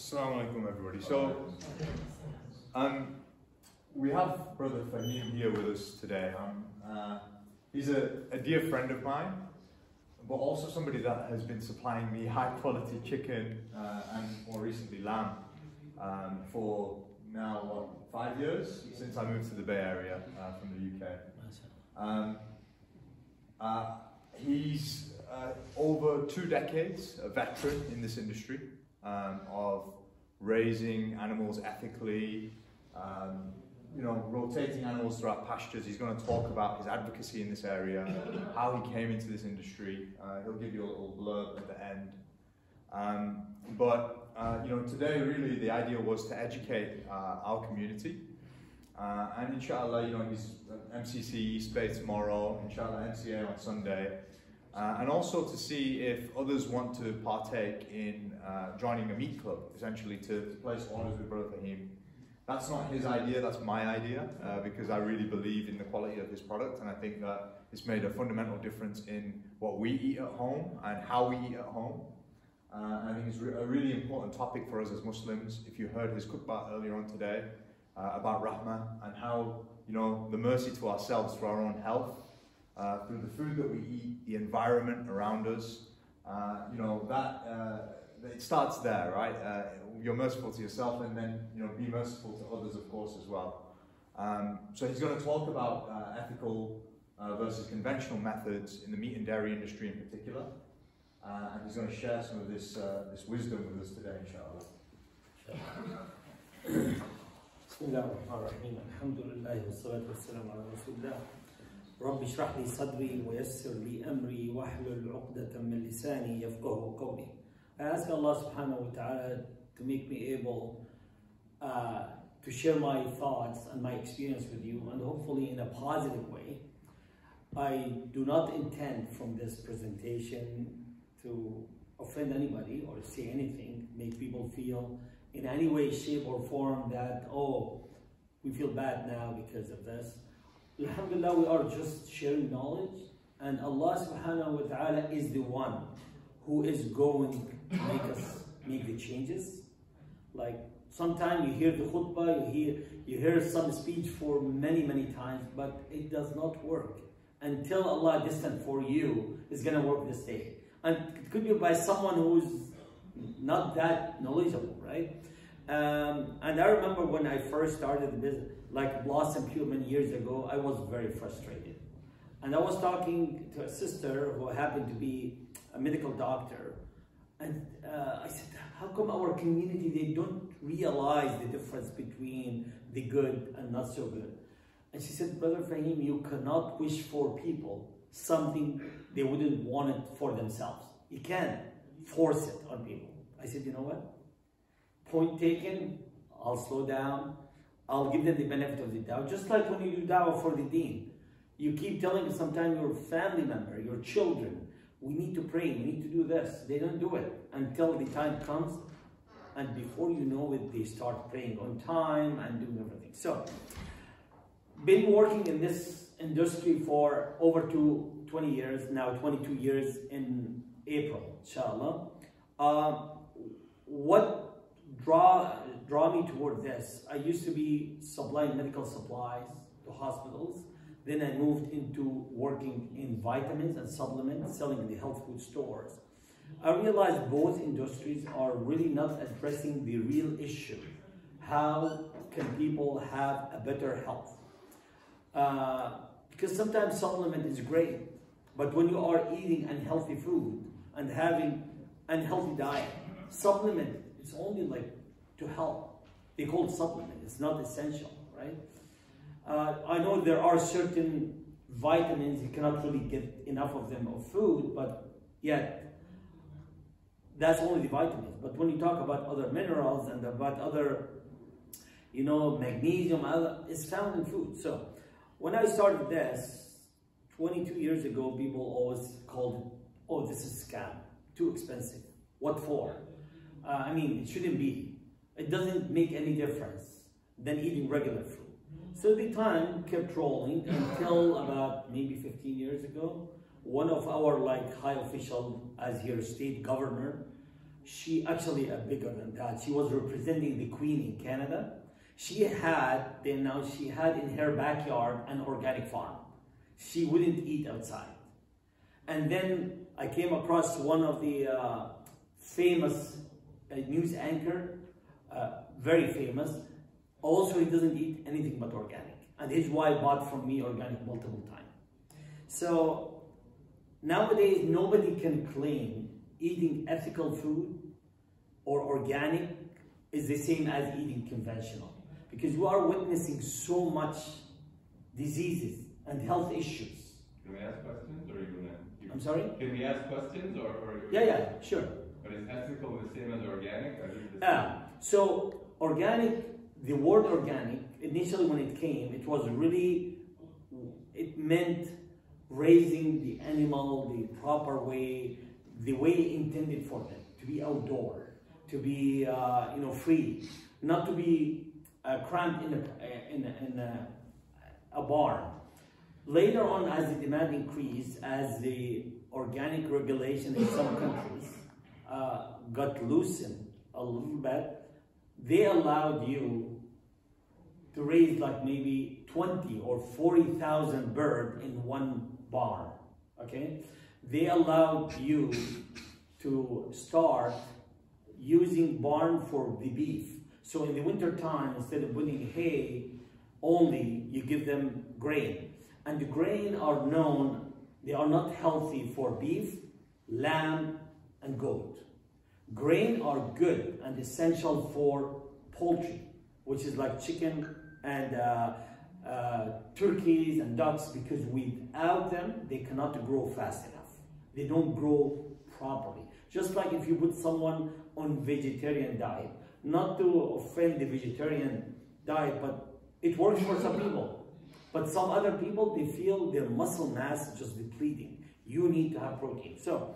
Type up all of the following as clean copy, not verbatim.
Assalamu alaikum, everybody. So, we have Brother Fahim here with us today. He's a dear friend of mine, but also somebody that has been supplying me high quality chicken and more recently lamb for now, 5 years since I moved to the Bay Area from the UK. He's over 2 decades a veteran in this industry of raising animals ethically, rotating animals throughout pastures. He's going to talk about his advocacy in this area, how he came into this industry. He'll give you a little blurb at the end. Today really the idea was to educate our community. And inshallah, he's MCC East Bay tomorrow, inshallah MCA on Sunday. And also to see if others want to partake in joining a meat club, essentially to place orders with Brother Fahim. That's not his idea, that's my idea, because I really believe in the quality of his product, and I think that it's made a fundamental difference in what we eat at home and how we eat at home. I think it's a really important topic for us as Muslims. If you heard his khutbah earlier on today about rahmah and how, the mercy to ourselves, to our own health, through the food that we eat, the environment around us, it starts there, right? You're merciful to yourself, and then be merciful to others, of course, as well. So he's going to talk about ethical versus conventional methods in the meat and dairy industry in particular, and he's going to share some of this wisdom with us today, inshallah. Bismillahirrahmanirrahim. Alhamdulillah wassalatu wassalamu ala rasulillah. رب اشرح لي صدري ويسر لي أمري واحلل عقدة من لساني يفقهوا قولي. I ask Allah subhanahu wa ta'ala to make me able to share my thoughts and my experience with you, and hopefully in a positive way. I do not intend from this presentation to offend anybody or say anything, make people feel in any way, shape or form that, oh, we feel bad now because of this. Alhamdulillah, we are just sharing knowledge, and Allah subhanahu wa ta'ala is the one who is going to make the changes. Like sometimes you hear the khutbah, you hear some speech for many times, but it does not work until Allah destined for you is going to work this day. And it could be by someone who's not that knowledgeable, right? And I remember when I first started the business, like Blossompure many years ago, I was very frustrated. And I was talking to a sister who happened to be a medical doctor. And I said, how come our community, they don't realize the difference between the good and not so good? And she said, Brother Fahim, you cannot wish for people something they wouldn't want it for themselves. You can't force it on people. I said, you know what? Point taken, I'll slow down. I'll give them the benefit of the doubt. Just like when you do da'wah for the deen. You keep telling sometimes your family member, your children, we need to pray, we need to do this. They don't do it until the time comes. And before you know it, they start praying on time and doing everything. So, been working in this industry for over 20 years, now 22 years in April, inshallah. What draw me toward this? I used to be supplying medical supplies to hospitals. Then I moved into working in vitamins and supplements, selling in the health food stores. I realized both industries are really not addressing the real issue. How can people have a better health? Because sometimes supplement is great, but when you are eating unhealthy food and having unhealthy diet, supplement is only like to help. They call it supplement, it's not essential, right? I know there are certain vitamins, you cannot really get enough of them of food, but yet that's only the vitamins. But when you talk about other minerals and about other, magnesium, it's found in food. So when I started this 22 years ago, people always called it, oh, this is a scam, too expensive. What for? It shouldn't be. It doesn't make any difference than eating regular food. So the time kept rolling until about maybe 15 years ago, one of our high official, as here state governor, She actually bigger than that. She was representing the Queen in Canada. She had in her backyard an organic farm. She wouldn't eat outside. And then I came across one of the famous news anchor, very famous. Also, he doesn't eat anything but organic. And his wife bought from me organic multiple times. So nowadays, nobody can claim eating ethical food or organic is the same as eating conventional. Because we are witnessing so much diseases and health issues. Can we ask questions, or are you gonna? I'm sorry? Can we ask questions, or? Yeah, sure. But is ethical the same as organic? So organic, the word organic, initially when it came, it was really, it meant raising the animal the proper way, the way intended for them, to be outdoor, to be free, not to be cramped in a barn. Later on, as the demand increased, as the organic regulation in some countries got loosened a little bit, they allowed you to raise like maybe 20 or 40,000 birds in one barn, okay? They allowed you to start using barn for the beef. So in the winter time, instead of putting hay only, you give them grain. And the grain are known, they are not healthy for beef, lamb, and goat. Grain are good and essential for poultry, which is like chicken and turkeys and ducks, because without them, they cannot grow fast enough. They don't grow properly. Just like if you put someone on vegetarian diet, not to offend the vegetarian diet, but it works for some people. But some other people, they feel their muscle mass is just depleting. You need to have protein. So,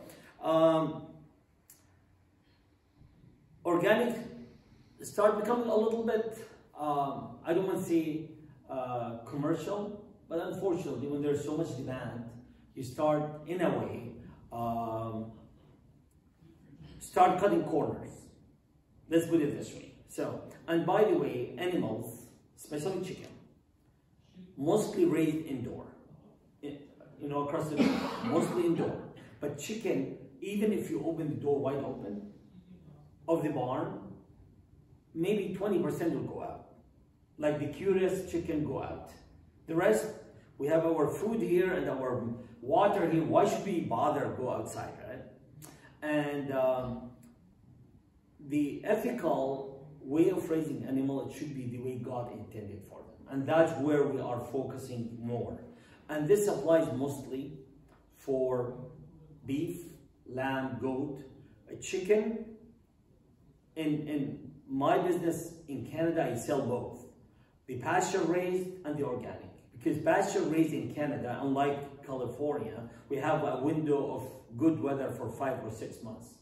organic start becoming a little bit, I don't want to say commercial, but unfortunately, when there's so much demand, you start, in a way, start cutting corners. Let's put it this way. So, and by the way, animals, especially chicken, mostly raised indoor, across the board, mostly indoor. But chicken, even if you open the door wide open of the barn, maybe 20% will go out. Like the curious chicken go out. The rest, we have our food here and our water here. Why should we bother go outside, right? And the ethical way of raising animal, it should be the way God intended for them. And that's where we are focusing more. And this applies mostly for beef, lamb, goat, chicken. In my business in Canada, I sell both. The pasture raised and the organic. Because pasture raised in Canada, unlike California, we have a window of good weather for 5 or 6 months.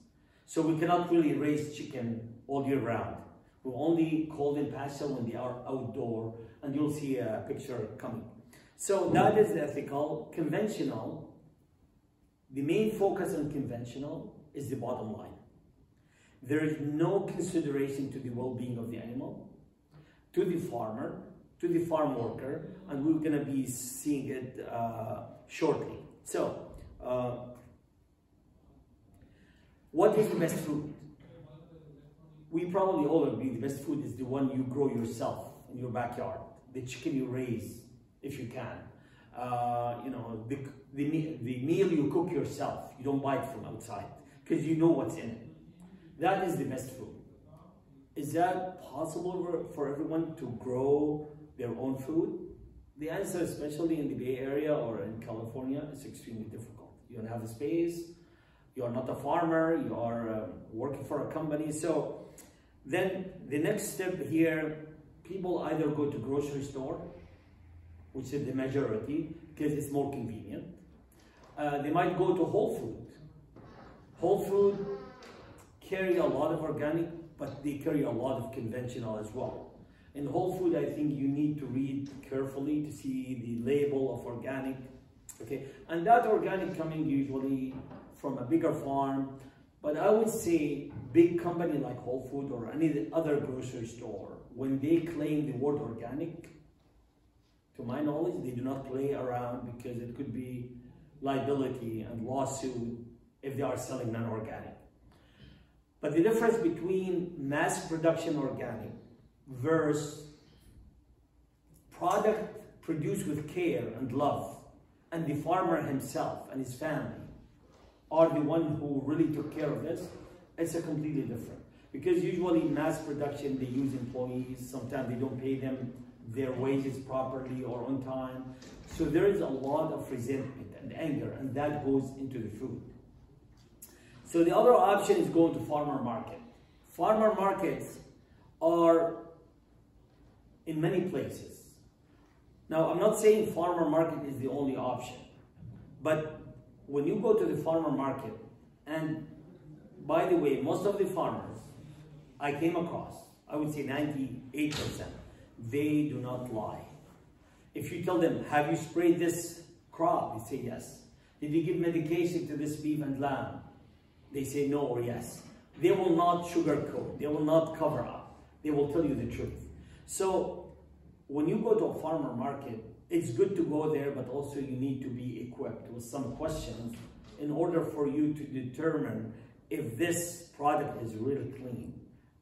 So we cannot really raise chicken all year round. We only call them pasture when they are outdoor, and you'll see a picture coming. So that is ethical. Conventional, the main focus on conventional is the bottom line. There is no consideration to the well-being of the animal, to the farmer, to the farm worker, and we're going to be seeing it shortly. So, what is the best food? We probably all agree the best food is the one you grow yourself in your backyard. The chicken you raise, if you can. The meal you cook yourself. You don't buy it from outside because you know what's in it. That is the best food. Is that possible for everyone to grow their own food? The answer, especially in the Bay Area or in California, is extremely difficult. You don't have the space. You are not a farmer. You are working for a company. So then the next step here, people either go to grocery store, which is the majority, because it's more convenient. They might go to Whole Food. Whole Food carry a lot of organic, but they carry a lot of conventional as well. In Whole Food, I think you need to read carefully to see the label of organic. Okay, and that organic coming usually from a bigger farm, But I would say big company like Whole Foods or any other grocery store, when they claim the word organic, to my knowledge, they do not play around because it could be liability and lawsuit if they are selling non-organic. But the difference between mass production organic versus product produced with care and love, and the farmer himself and his family are the one who really took care of this, it's a completely different. Because usually mass production, they use employees, sometimes they don't pay them their wages properly or on time. So there is a lot of resentment and anger, and that goes into the food. So the other option is going to farmer market. Farmer markets are in many places. Now, I'm not saying farmer market is the only option, but when you go to the farmer market, and by the way, most of the farmers I came across, I would say 98%, they do not lie. If you tell them, have you sprayed this crop? They say yes. Did you give medication to this beef and lamb? They say no or yes. They will not sugarcoat. They will not cover up. They will tell you the truth. So when you go to a farmer market, it's good to go there, but also you need to be equipped with some questions in order for you to determine if this product is really clean,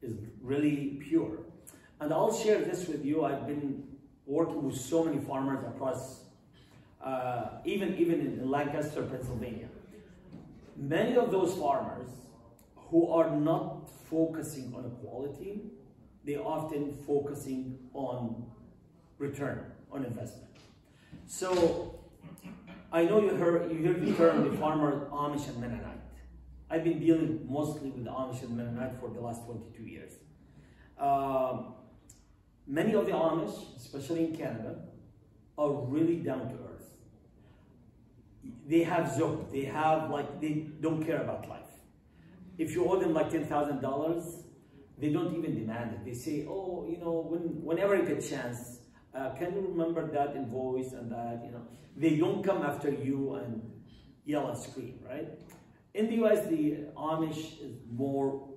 is really pure. And I'll share this with you. I've been working with so many farmers across, even in Lancaster, Pennsylvania. Many of those farmers who are not focusing on quality, they often focusing on return on investment. So I know you heard the term the farmer Amish and Mennonite. I've been dealing mostly with the Amish and Mennonite for the last 22 years. Many of the Amish, especially in Canada, are really down to earth. They have zod. They don't care about life. If you owe them like $10,000, they don't even demand it. They say, oh, you know, whenever you get a chance, can you remember that invoice and that, you know. They don't come after you and yell and scream, right? In the US, the Amish is more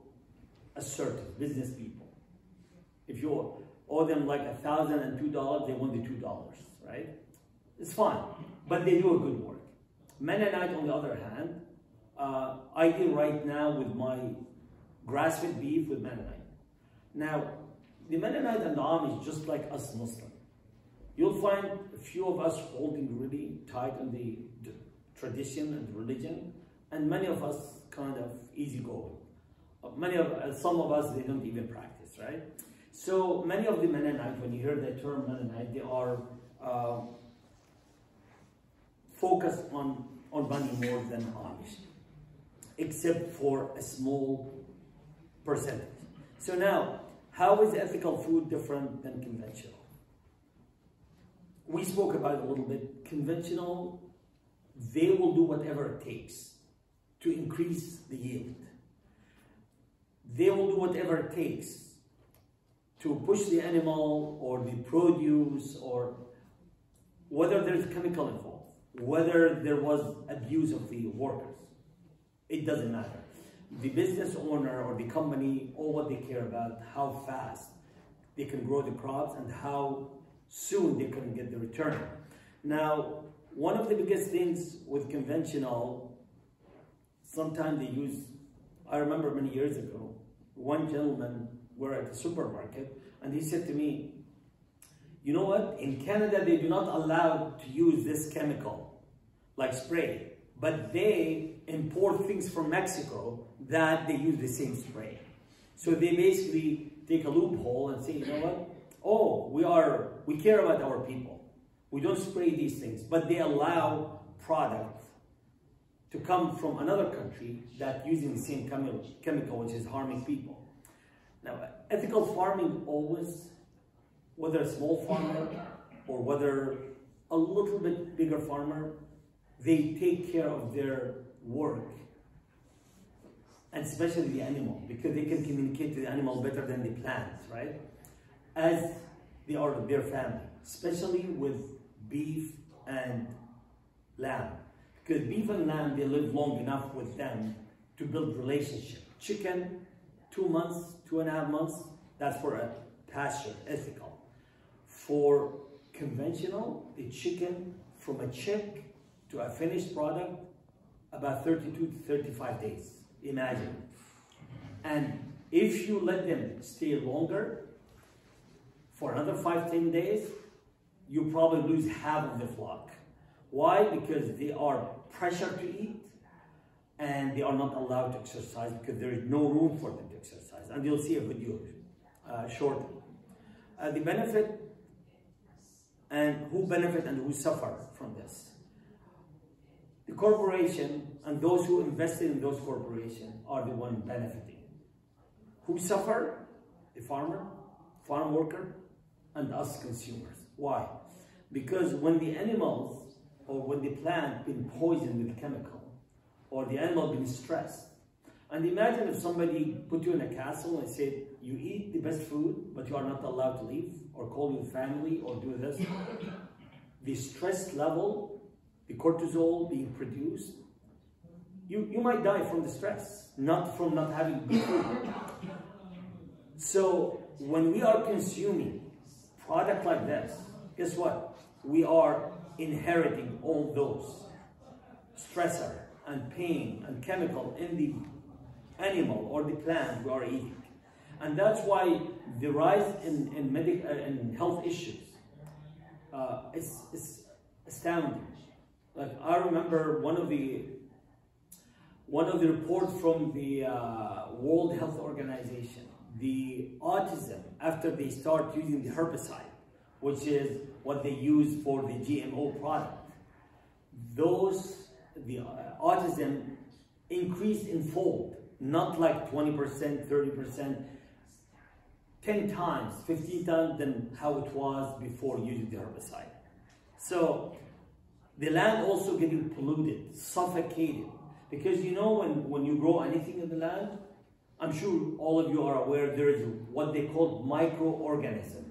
assertive, business people. If you owe them like $1,002, they want the $2, right? It's fine, but they do a good work. Mennonite, on the other hand, I deal right now with my grass-fed beef with Mennonite. Now, the Mennonite and the Amish, just like us Muslims, you'll find a few of us holding really tight on the tradition and religion, and many of us kind of easygoing. Some of us, they don't even practice, right? So many of the Mennonites, when you hear the term Mennonite, they are focused on money more than Amish, except for a small percentage. So now, how is ethical food different than conventional? We spoke about it a little bit. Conventional, they will do whatever it takes to increase the yield. They will do whatever it takes to push the animal or the produce, or whether there's chemical involved, whether there was abuse of the workers. It doesn't matter. The business owner or the company, all what they care about, how fast they can grow the crops and how soon they can get the return. Now, one of the biggest things with conventional, sometimes they use, I remember many years ago, one gentleman, we're at the supermarket, and he said to me, you know what, in Canada they do not allow to use this chemical, like spray, but they import things from Mexico that they use the same spray. So they basically take a loophole and say, you know what, oh, we care about our people. We don't spray these things, but they allow products to come from another country that using the same chemical, which is harming people. Now, ethical farming always, whether a small farmer or whether a little bit bigger farmer, they take care of their work, and especially the animal, because they can communicate to the animal better than the plants, right? As they are their family, especially with beef and lamb. Because beef and lamb, they live long enough with them to build relationship. Chicken, 2 months, 2.5 months, that's for a pasture, ethical. For conventional, the chicken from a chick to a finished product, about 32 to 35 days, imagine. And if you let them stay longer, for another 5-10 days, you probably lose half of the flock. Why? Because they are pressured to eat and they are not allowed to exercise because there is no room for them to exercise. And you'll see a video shortly. The benefit and who benefit and who suffer from this. The corporation and those who invested in those corporations are the one benefiting. Who suffer? The farmer, farm worker, and us consumers. Why? Because when the animals or when the plant been poisoned with chemical, or the animal been stressed, and imagine if somebody put you in a castle and said, you eat the best food, but you are not allowed to leave, or call your family, or do this. The stress level, the cortisol being produced, you might die from the stress, not from not having good food. So when we are consuming product like this, guess what? We are inheriting all those stressor and pain and chemical in the animal or the plant we are eating. And that's why the rise in medical and health issues is astounding. Like I remember one of the reports from the World Health Organization, the autism after they start using the herbicide, which is what they use for the GMO product. The autism increased in fold, not like 20%, 30%, 10 times, 15 times than how it was before using the herbicide. So the land also getting polluted, suffocated. Because you know when you grow anything in the land, I'm sure all of you are aware there is what they call microorganism.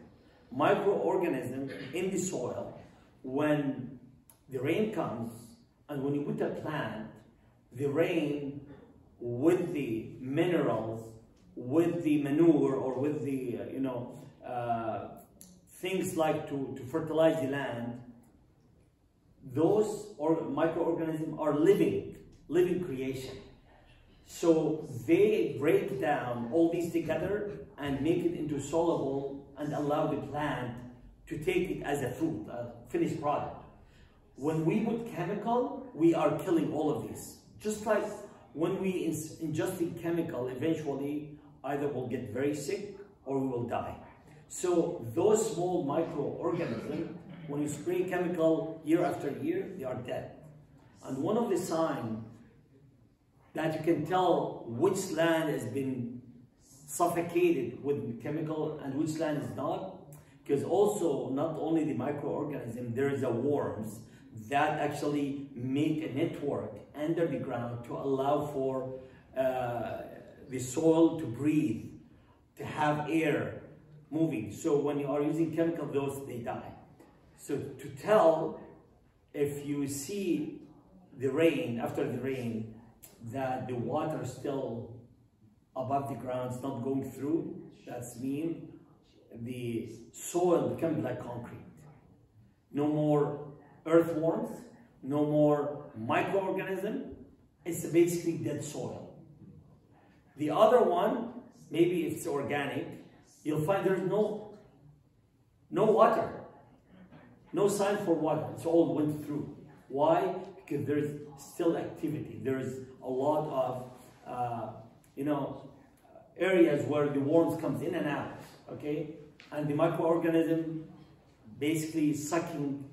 Microorganism in the soil, when the rain comes and when you put a plant, the rain with the minerals, with the manure or with the things like to fertilize the land, those microorganisms are living creation. So they break down all these together and make it into soluble and allow the plant to take it as a food, a finished product. When we put chemical, we are killing all of these. Just like when we ingest the chemical, eventually either we'll get very sick or we will die. So those small microorganisms, when you spray chemical year after year, they are dead. And one of the signs that you can tell which land has been suffocated with chemical and which land is not, because also not only the microorganism, there is a worms that actually make a network under the ground to allow for the soil to breathe, to have air moving. So when you are using chemical, those, they die. So to tell if you see the rain, after the rain, that the water is still above the ground, it's not going through, that's mean the soil becomes like concrete. No more earthworms, no more microorganism, it's basically dead soil. The other one, maybe if it's organic, you'll find there's no water, no sign for water, it's all went through. Why? Because there's still activity. There's a lot of, areas where the worms comes in and out, okay? And the microorganism basically sucking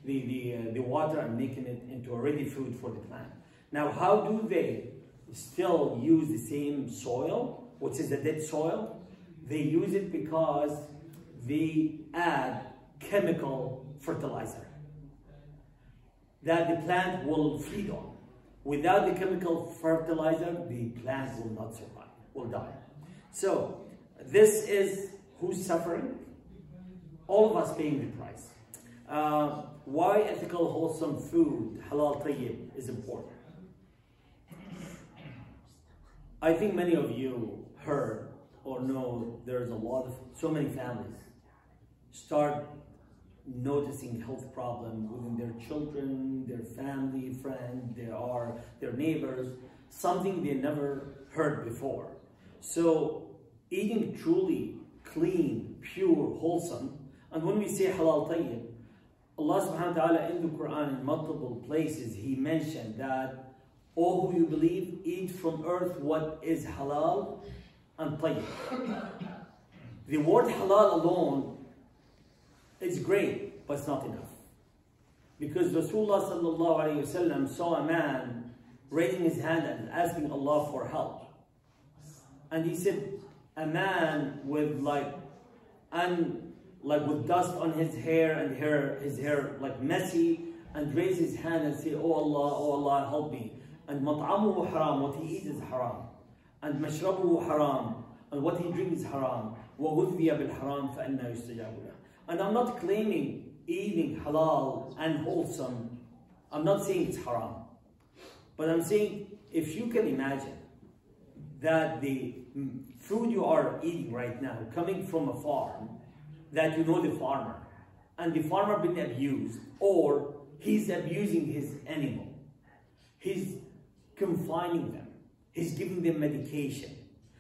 the water and making it into a ready food for the plant. Now, how do they still use the same soil, which is the dead soil? They use it because they add chemical fertilizer that the plant will feed on. Without the chemical fertilizer, the plant will not survive, will die. So this is who's suffering? All of us paying the price. Why ethical, wholesome food, halal tayyib, is important? I think many of you heard or know there's so many families start noticing health problems within their children, their family, friends, their neighbors, something they never heard before. So eating truly clean, pure, wholesome, and when we say halal tayyib, Allah subhanahu wa ta'ala in the Quran in multiple places, He mentioned that, "O who you believe, eat from earth what is halal and tayyib." The word halal alone is great, but it's not enough. Because Rasulullah sallallahu alayhi wasallam saw a man raising his hand and asking Allah for help. And he said, a man with with dust on his hair and his hair like messy, and raise his hand and say, oh Allah, help me. And mat'amuhu haram, what he eats is haram. And mashrabuhu haram, and what he drinks is haram. وَغُذِّيَ بِالْحَرَامِ فَأَنَّا يُسْتَجَابُ لَهُ. And I'm not claiming eating halal and wholesome. I'm not saying it's haram. But I'm saying, if you can imagine that the food you are eating right now, coming from a farm, that you know the farmer, and the farmer been abused, or he's abusing his animal, he's confining them, he's giving them medication.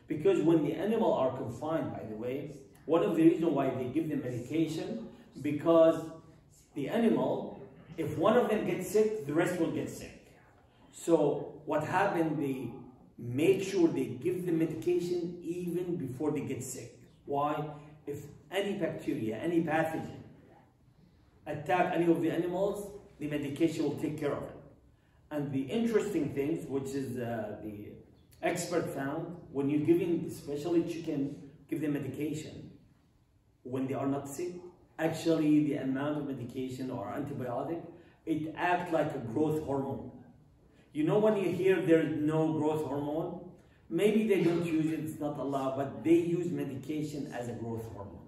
Because when the animal are confined, by the way, one of the reasons why they give them medication, because the animal, if one of them gets sick, the rest will get sick. So what happened, they make sure they give the medication even before they get sick. Why? If any bacteria, any pathogen attack any of the animals, the medication will take care of it. And the interesting thing, which is the expert found, when you're giving, especially chicken, give them medication when they are not sick, actually the amount of medication or antibiotic, it acts like a growth hormone. You know, when you hear there's no growth hormone, maybe they don't use it, it's not allowed, but they use medication as a growth hormone.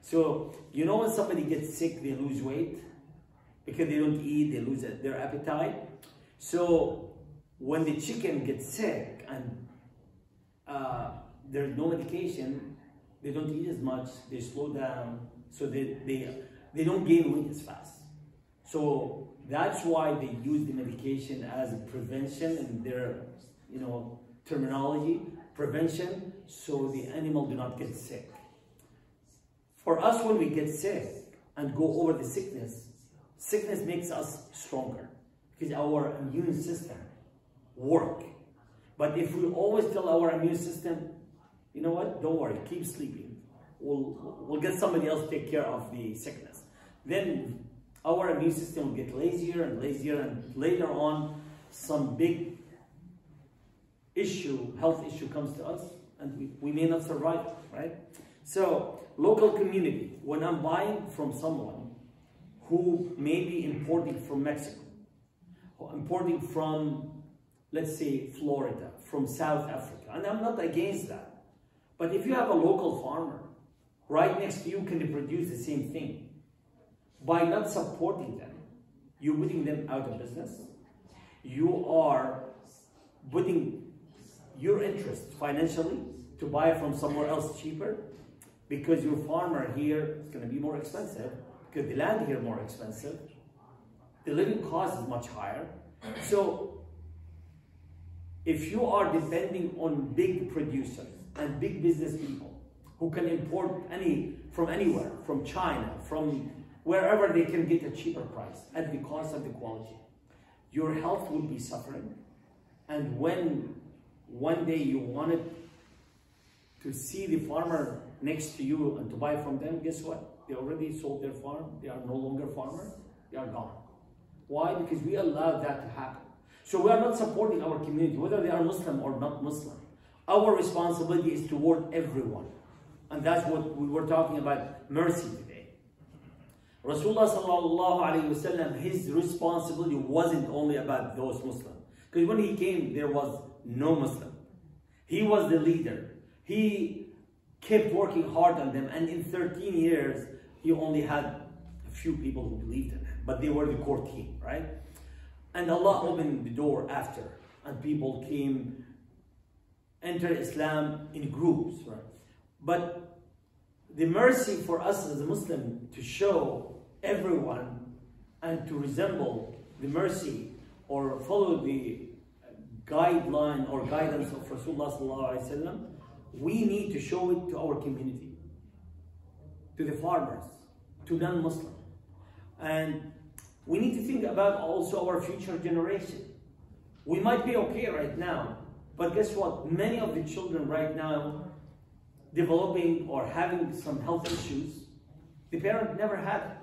So, you know, when somebody gets sick, they lose weight because they don't eat, they lose their appetite. So, when the chicken gets sick and there's no medication, they don't eat as much, they slow down, so they don't gain weight as fast. So that's why they use the medication as a prevention in their, terminology, prevention, so the animal do not get sick. For us, when we get sick and go over the sickness makes us stronger because our immune system work. But if we always tell our immune system, you know what, don't worry, keep sleeping. We'll get somebody else to take care of the sickness. Then our immune system will get lazier and lazier, and later on, some big health issue comes to us, and we may not survive, right? So, local community, when I'm buying from someone who may be importing from Mexico, or importing from, let's say, Florida, from South Africa, and I'm not against that, but if you have a local farmer right next to you, can they produce the same thing? By not supporting them, you're putting them out of business. You are putting your interest financially to buy from somewhere else cheaper, because your farmer here is going to be more expensive, because the land here is more expensive. The living cost is much higher. So if you are depending on big producers and big business people who can import from anywhere, from China, from wherever they can get a cheaper price at the cost of the quality, your health will be suffering. And when one day you wanted to see the farmer next to you and to buy from them, guess what? They already sold their farm. They are no longer farmers. They are gone. Why? Because we allowed that to happen. So we are not supporting our community, whether they are Muslim or not Muslim. Our responsibility is toward everyone. And that's what we were talking about, mercy today. Rasulullah sallallahu alayhi wasallam, his responsibility wasn't only about those Muslims. Because when he came, there was no Muslim. He was the leader. He kept working hard on them. And in 13 years, he only had a few people who believed in him. But they were the core team, right? And Allah opened the door after. And people came enter Islam in groups, right? But the mercy for us as a Muslim to show everyone and to resemble the mercy or follow the guideline or guidance of Rasulullah sallallahu alaihi wasallam, we need to show it to our community, to the farmers, to non-Muslim. And we need to think about also our future generation. We might be okay right now, but guess what? Many of the children right now developing or having some health issues, the parent never had it.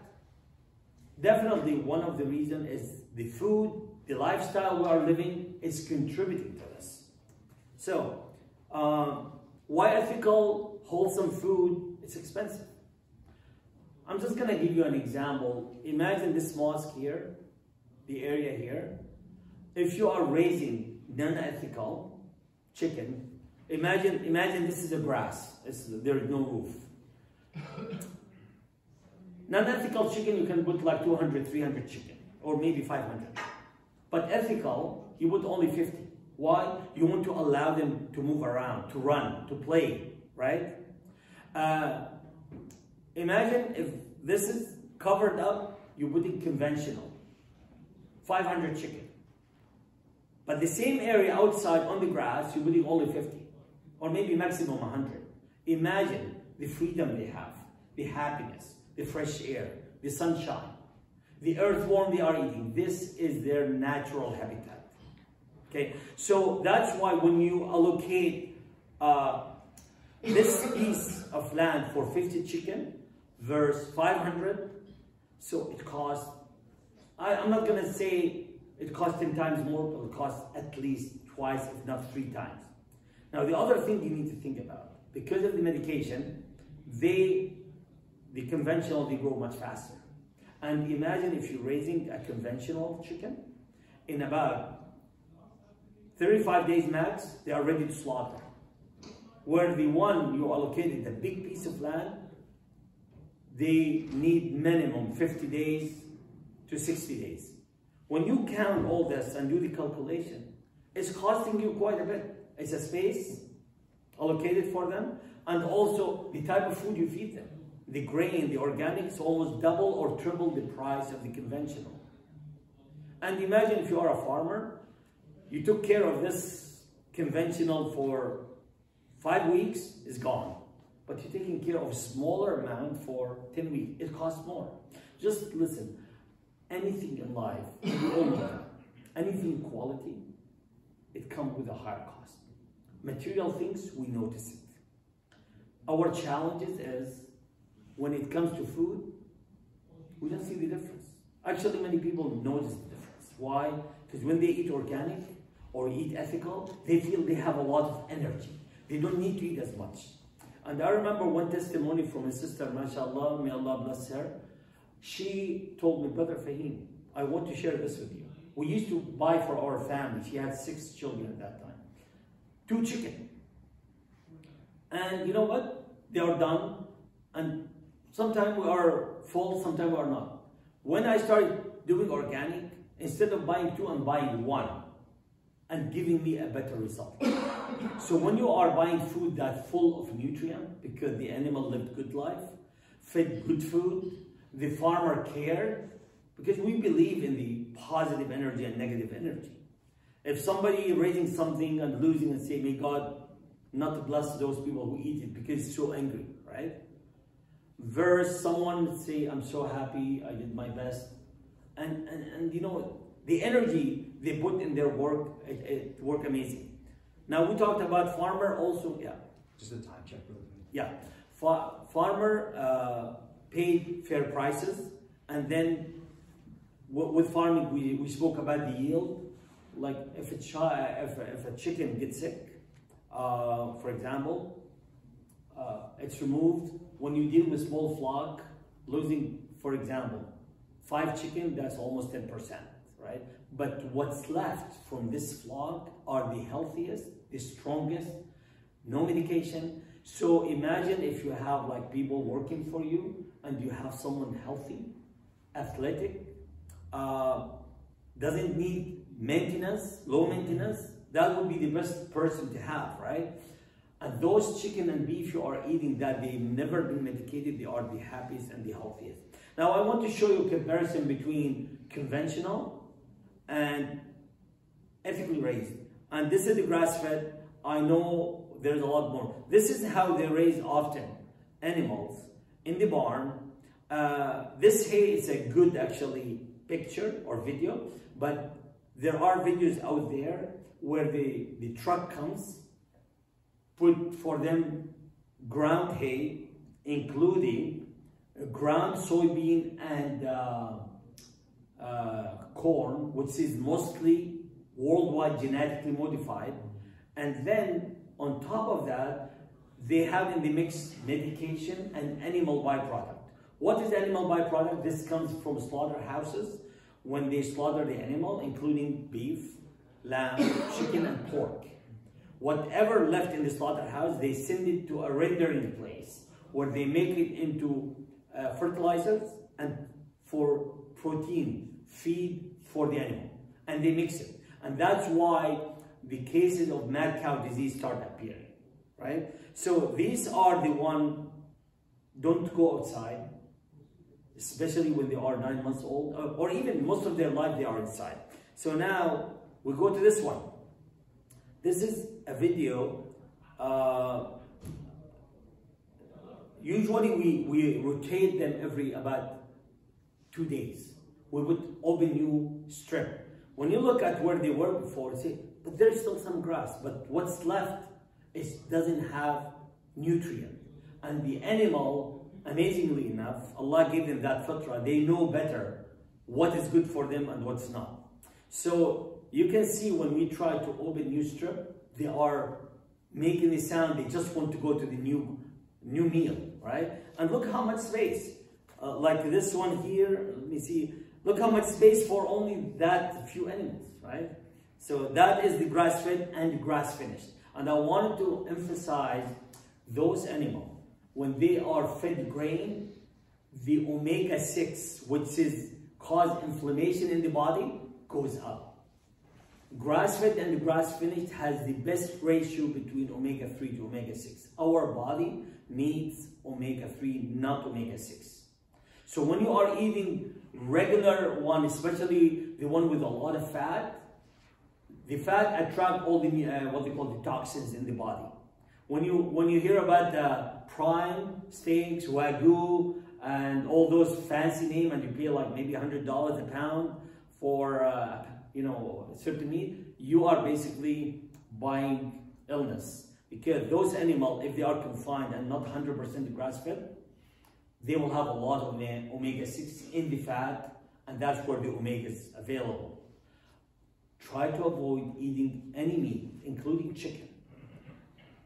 Definitely one of the reasons is the food, the lifestyle we are living is contributing to this. So, why ethical, wholesome food? It's expensive. I'm just going to give you an example. Imagine this mosque here, the area here. If you are raising non-ethical chicken, imagine this is a grass. There is no roof. Non-ethical chicken, you can put like 200, 300 chicken, or maybe 500. But ethical, you put only 50. Why? You want to allow them to move around, to run, to play, right? Imagine if this is covered up, you put it conventional. 500 chicken. But the same area outside on the grass, you put it only 50. Or maybe maximum 100. Imagine the freedom they have, the happiness, the fresh air, the sunshine, the earthworm they are eating. This is their natural habitat. Okay, so that's why when you allocate this piece of land for 50 chicken versus 500, so it costs, I'm not going to say it costs 10 times more, but it costs at least twice, if not 3 times. Now, the other thing you need to think about, because of the medication, the conventional, they grow much faster. And imagine if you're raising a conventional chicken, in about 35 days max, they are ready to slaughter. Where the one you allocated, the big piece of land, they need minimum 50 days to 60 days. When you count all this and do the calculation, it's costing you quite a bit. It's a space allocated for them, and also the type of food you feed them. The grain, the organics, almost double or triple the price of the conventional. And imagine if you are a farmer, you took care of this conventional for 5 weeks, it's gone. But you're taking care of a smaller amount for 10 weeks. It costs more. Just listen, anything in life, anything quality, it comes with a higher cost. Material things, we notice it. Our challenges is, when it comes to food, we don't see the difference. Actually, many people notice the difference. Why? Because when they eat organic or eat ethical, they feel they have a lot of energy. They don't need to eat as much. And I remember one testimony from a sister, mashallah, may Allah bless her. She told me, Brother Fahim, I want to share this with you. We used to buy for our family. She had 6 children at that time. 2 chicken. And you know what? They are done. And sometimes we are full, sometimes we are not. When I started doing organic, instead of buying 2, I'm buying 1. And giving me a better result. So when you are buying food that's full of nutrient, because the animal lived good life, fed good food, the farmer cared, because we believe in the positive energy and negative energy. If somebody is raising something and losing and say, may God not bless those people who eat it because it's so angry, right? Versus someone say, I'm so happy, I did my best. And you know, the energy they put in their work, it work amazing. Now we talked about farmer also, yeah. Just a time check, really. Yeah, farmer paid fair prices, and then with farming we spoke about the yield. Like if a chicken gets sick, for example, it's removed. When you deal with small flock, losing, for example, 5 chicken, that's almost 10%, right? But what's left from this flock are the healthiest, the strongest, no medication. So imagine if you have like people working for you and you have someone healthy, athletic, doesn't need maintenance, low maintenance, That would be the best person to have, right? And those chicken and beef you are eating that they've never been medicated, they are the happiest and the healthiest. Now I want to show you a comparison between conventional and ethically raised. And this is the grass-fed. I know there's a lot more. This is how they raise often animals in the barn. This here is a good actually picture or video, but there are videos out there where the truck comes, put for them ground hay, including ground soybean and corn, which is mostly worldwide genetically modified. And then on top of that, they have in the mix medication and animal byproduct. What is animal byproduct? This comes from slaughterhouses when they slaughter the animal, including beef, lamb, chicken, and pork. Whatever left in the slaughterhouse, they send it to a rendering place where they make it into fertilizers and for protein feed for the animal, and they mix it. And that's why the cases of mad cow disease start appearing, right? So these are the one, don't go outside, especially when they are 9 months old, or even most of their life they are inside. So now we go to this one. This is a video. Usually we rotate them every about 2 days. We would open new strip. When you look at where they were before, see, but there's still some grass, but what's left doesn't have nutrient. And the animal, amazingly enough, Allah gave them that fitra. They know better what is good for them and what's not. So you can see when we try to open new strip, they are making the sound. They just want to go to the new meal, right? And look how much space. Like this one here, let me see. Look how much space for only that few animals, right? So that is the grass-fed and the grass-finished. And I wanted to emphasize those animals, when they are fed grain, the omega-6, which is cause inflammation in the body, goes up. Grass-fed and the grass-finished has the best ratio between omega-3 to omega-6. Our body needs omega-3, not omega-6. So when you are eating regular one, especially the one with a lot of fat, the fat attracts all the what they call the toxins in the body. When you hear about prime steaks, wagyu, and all those fancy names, and you pay like maybe $100 a pound for certain meat, you are basically buying illness, because those animals, if they are confined and not 100% grass-fed, they will have a lot of omega-6 in the fat, and that's where the omega is available. Try to avoid eating any meat, including chicken,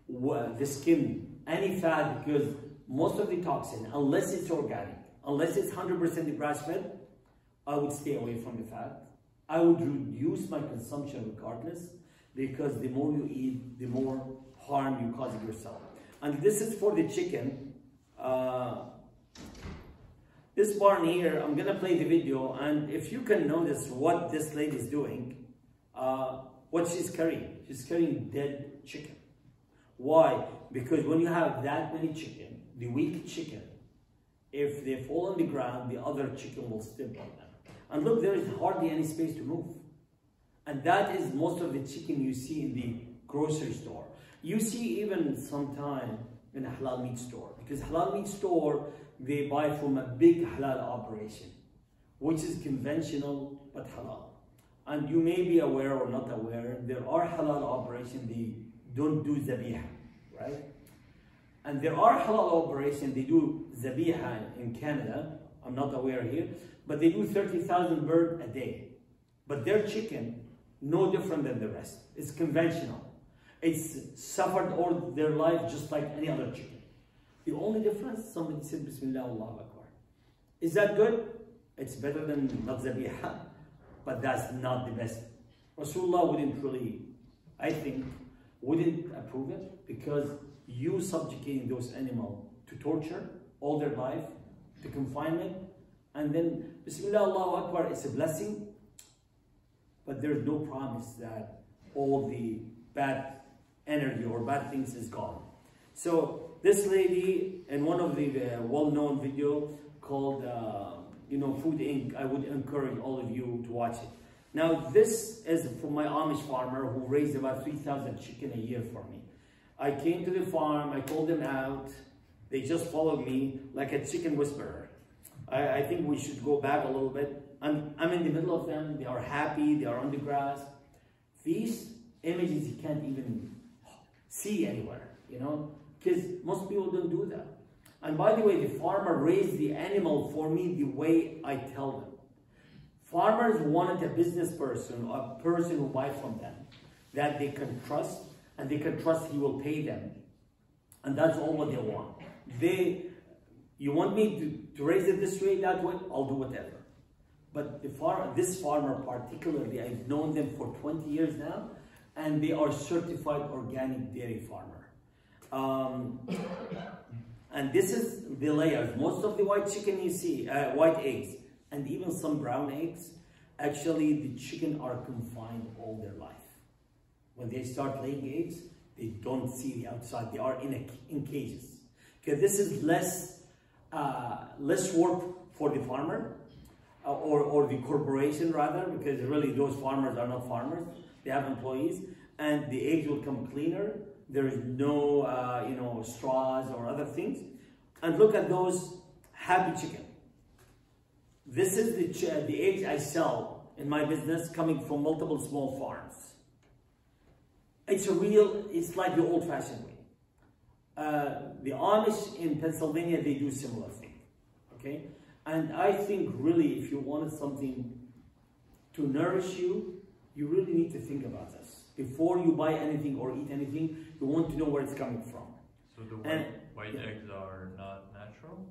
the skin, any fat, because most of the toxin, unless it's organic, unless it's 100% grass-fed, I would stay away from the fat. I would reduce my consumption regardless, because the more you eat, the more harm you cause yourself. And this is for the chicken. This barn here, I'm gonna play the video, and if you can notice what this lady is doing, what she's carrying dead chicken. Why? Because when you have that many chicken, the weak chicken, if they fall on the ground, the other chicken will step on them. And look, there is hardly any space to move. And that is most of the chicken you see in the grocery store. You see even sometime in a halal meat store, because halal meat store, they buy from a big halal operation, which is conventional but halal. And you may be aware or not aware, there are halal operations, they don't do zabiha, right? And there are halal operations, they do zabiha in Canada, I'm not aware here, but they do 30,000 birds a day. But their chicken, no different than the rest. It's conventional. It's suffered all their life just like any other chicken. The only difference, somebody said Bismillah, Allahu Akbar. Is that good? It's better than not zabiha, but that's not the best. Rasulullah wouldn't really, I think, wouldn't approve it, because you subjugating those animals to torture all their life, to confinement, and then Bismillah, Allahu Akbar, it's a blessing, but there's no promise that all the bad energy or bad things is gone. So this lady in one of the well-known video called Food Inc., I would encourage all of you to watch it. Now this is from my Amish farmer who raised about 3,000 chicken a year for me. I came to the farm, I called them out, they just followed me like a chicken whisperer. I think we should go back a little bit. I'm in the middle of them, they are happy, they are on the grass. These images you can't even see anywhere, because most people don't do that. And by the way, the farmer raised the animal for me the way I tell them. Farmers wanted a business person, a person who buys from them, that they can trust, and they can trust he will pay them. And that's all what they want. You want me to raise it this way, that way, I'll do whatever. But this farmer particularly, I've known them for 20 years now, and they are certified organic dairy farmer. And this is the layers. Most of the white chicken you see, white eggs, and even some brown eggs, actually the chicken are confined all their life. When they start laying eggs, they don't see the outside. They are in cages. Okay, this is less work for the farmer or the corporation rather, because really those farmers are not farmers. They have employees, and the eggs will come cleaner. There is no straws or other things. And look at those happy chicken. This is the eggs I sell in my business, coming from multiple small farms. It's like the old-fashioned way. The Amish in Pennsylvania, they do similar thing, okay? And I think really if you wanted something to nourish you, you really need to think about this. Before you buy anything or eat anything, you want to know where it's coming from. So the white eggs are not natural?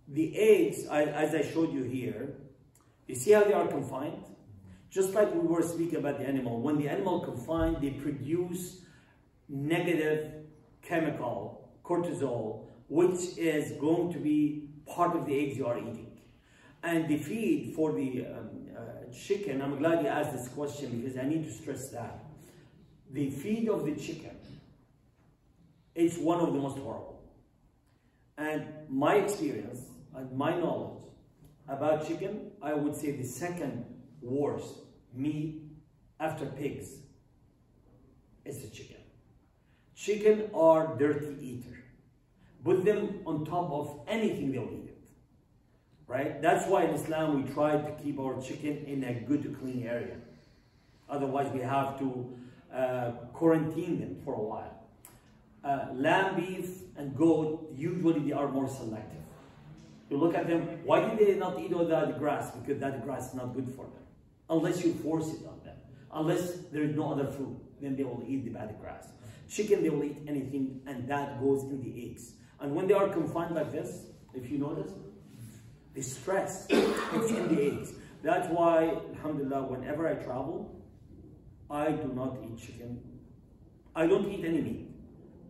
The eggs, as I showed you here, you see how they are confined? Just like we were speaking about the animal. When the animal confined, they produce negative chemical, cortisol, which is going to be part of the eggs you are eating. And the feed for the chicken, I'm glad you asked this question because I need to stress that. The feed of the chicken is one of the most horrible. And my experience and my knowledge about chicken, I would say the second worst meat after pigs is the chicken. Chicken are dirty eater. Put them on top of anything, they'll eat it. Right? That's why in Islam we try to keep our chicken in a good, clean area. Otherwise we have to quarantine them for a while. Lamb, beef, and goat, usually they are more selective. You look at them, why do they not eat all that grass? Because that grass is not good for them. Unless you force it on them. Unless there is no other food, then they will eat the bad grass. Chicken, they will eat anything, and that goes in the eggs. And when they are confined like this, if you notice, the stress is in the eggs. That's why, alhamdulillah, whenever I travel, I do not eat chicken. I don't eat any meat.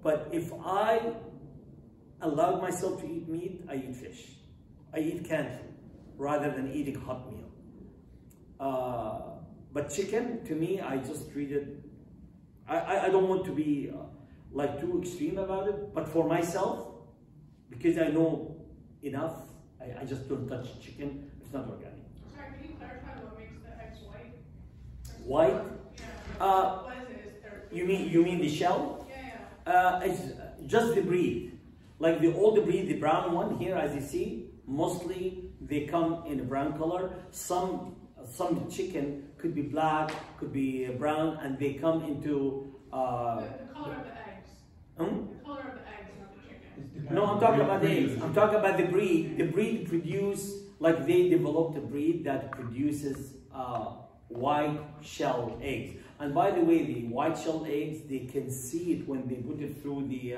But if I allowed myself to eat meat, I eat fish. I eat canned food rather than eating hot meal. But chicken, to me, I just treat it, I don't want to be like too extreme about it, but for myself, because I know enough, I just don't touch chicken. It's not organic. Sorry, can you clarify what makes the eggs white? White? Yeah. What is it? Is there... You mean the shell? Yeah. It's just the breed. Like the older breed, the brown one here, as you see, mostly they come in a brown color. Some chicken could be black, could be brown, and they come into The color of the eggs. The color of the eggs, not the chicken. No, I'm talking about the eggs. I'm talking about the breed. The breed they developed a breed that produces white shell eggs. And by the way, the white shell eggs, they can see it when they put it through the,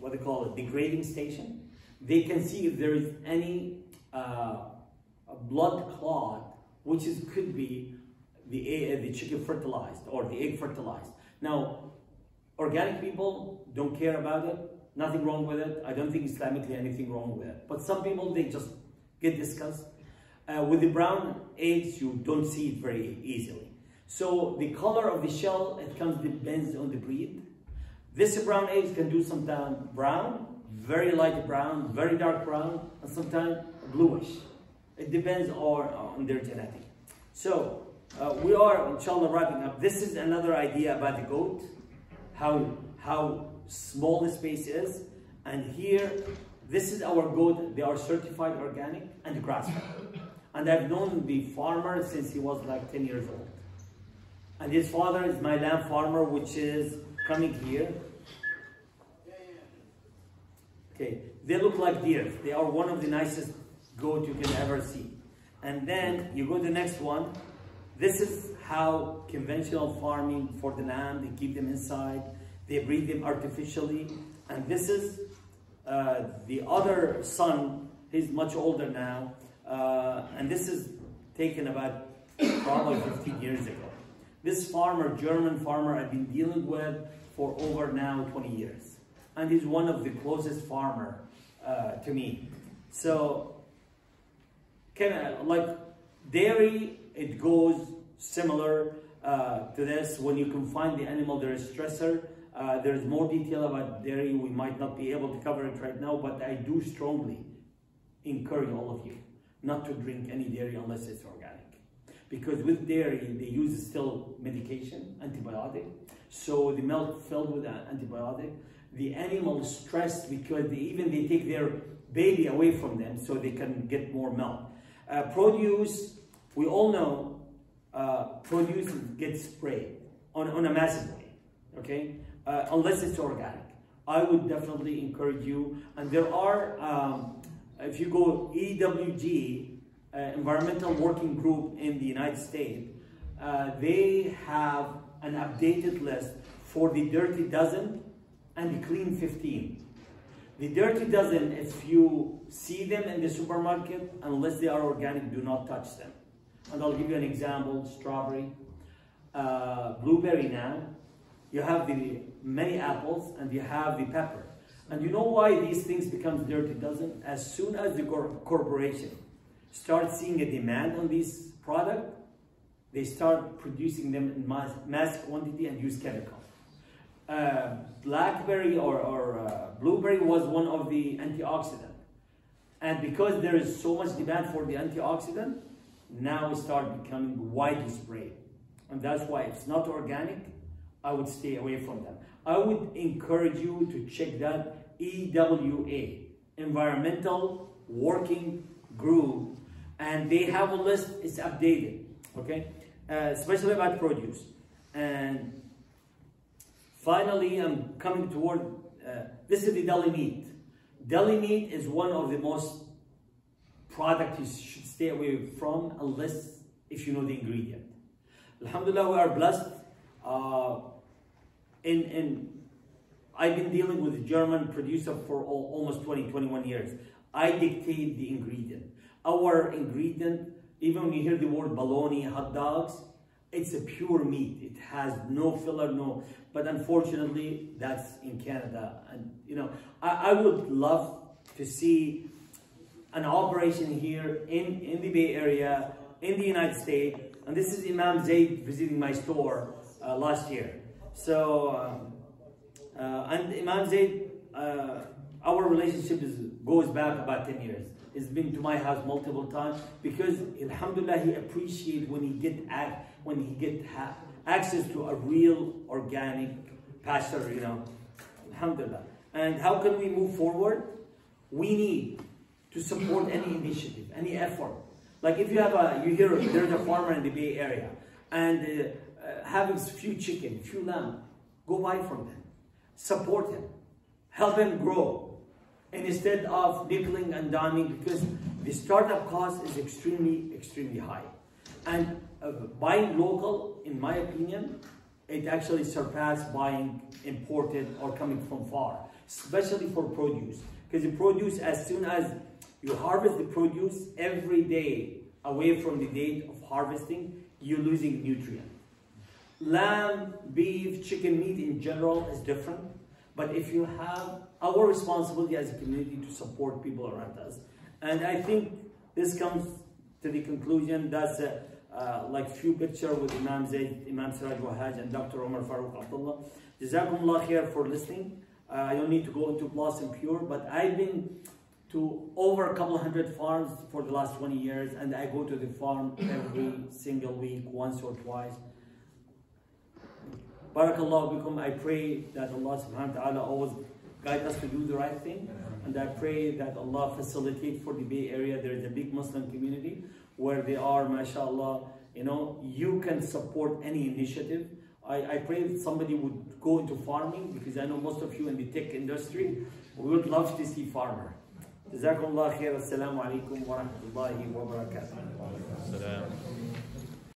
what they call it, the grading station. They can see if there is any blood clot, which could be the chicken fertilized or the egg fertilized. Now, organic people don't care about it. Nothing wrong with it. I don't think Islamically anything wrong with it. But some people, they just get disgusted. With the brown eggs, you don't see it very easily. So the color of the shell, it depends on the breed. This brown eggs can do sometimes brown, very light brown, very dark brown, and sometimes bluish. It depends on their genetic. So we are, inshallah, wrapping up. This is another idea about the goat, how small the space is. And here, this is our goat. They are certified organic and grass-fed. And I've known the farmer since he was like 10 years old. And his father is my lamb farmer, which is coming here. Okay, they look like deer. They are one of the nicest goat you can ever see. And then you go to the next one. This is how conventional farming for the lamb, they keep them inside, they breed them artificially. And this is the other son, he's much older now. And this is taken about probably 15 years ago. This farmer, German farmer, I've been dealing with for over now 20 years. And he's one of the closest farmer to me. So, like dairy, it goes similar to this. When you confine the animal, there is stressor. There's more detail about dairy. We might not be able to cover it right now, but I do strongly encourage all of you not to drink any dairy unless it's organic. Because with dairy, they use still medication, antibiotic. So the milk filled with antibiotic. The animal is stressed because they take their baby away from them so they can get more milk. Produce, we all know, produce gets sprayed on a massive way, okay? Unless it's organic. I would definitely encourage you. And there are, if you go EWG, Environmental Working Group in the United States, they have an updated list for the Dirty Dozen and the Clean 15. The Dirty Dozen, if you see them in the supermarket, unless they are organic, do not touch them. And I'll give you an example: strawberry, blueberry now. You have the many apples and you have the pepper. And you know why these things become Dirty Dozen? As soon as the corporation starts seeing a demand on these products, they start producing them in mass quantity and use chemicals. Blackberry or blueberry was one of the antioxidants. And because there is so much demand for the antioxidant, now it starts becoming widely sprayed. And that's why if it's not organic, I would stay away from them. I would encourage you to check that EWA, Environmental Working Group, and they have a list, it's updated, okay? Especially about produce. And finally, I'm coming toward, this is the deli meat. Deli meat is one of the most products you should stay away from unless if you know the ingredient. Alhamdulillah, we are blessed. I've been dealing with a German producer for almost 21 years. I dictate the ingredient. Our ingredient, even when you hear the word bologna, hot dogs, it's a pure meat. It has no filler, but unfortunately, that's in Canada. And you know, I would love to see an operation here in the Bay Area, in the United States. And this is Imam Zaid visiting my store last year. So, and Imam Zaid, our relationship goes back about 10 years. He's been to my house multiple times because, alhamdulillah, he appreciates when he get access to a real organic pasture, you know, alhamdulillah. And how can we move forward? We need to support any initiative, any effort. Like if you have you hear there's a farmer in the Bay Area and having few chicken, few lamb, go buy from them, support him, help him grow. And instead of nickeling and diming, because the startup cost is extremely high. And buying local, in my opinion, it actually surpasses buying imported or coming from far, especially for produce. Because the produce, as soon as you harvest the produce, every day away from the date of harvesting, you're losing nutrient. Lamb, beef, chicken meat in general is different. But if you have our responsibility as a community to support people around us, and I think this comes to the conclusion. That's like few picture with Imam Zaid, Imam Siraj Wahaj, and Dr. Omar Farouk Abdullah. Jazakumullah khair for listening. I don't need to go into Blossompure, but I've been to over a couple hundred farms for the last 20 years, and I go to the farm every single week, once or twice. Barakallahu bikum. I pray that Allah subhanahu wa ta'ala always guide us to do the right thing, and I pray that Allah facilitate for the Bay Area. There is a big Muslim community where they are, mashallah, you know, you can support any initiative. I pray that somebody would go into farming, because I know most of you in the tech industry, we would love to see farmer. Jazakumullah khair. Assalamu alaikum wa rahmatullahi wa barakatuh.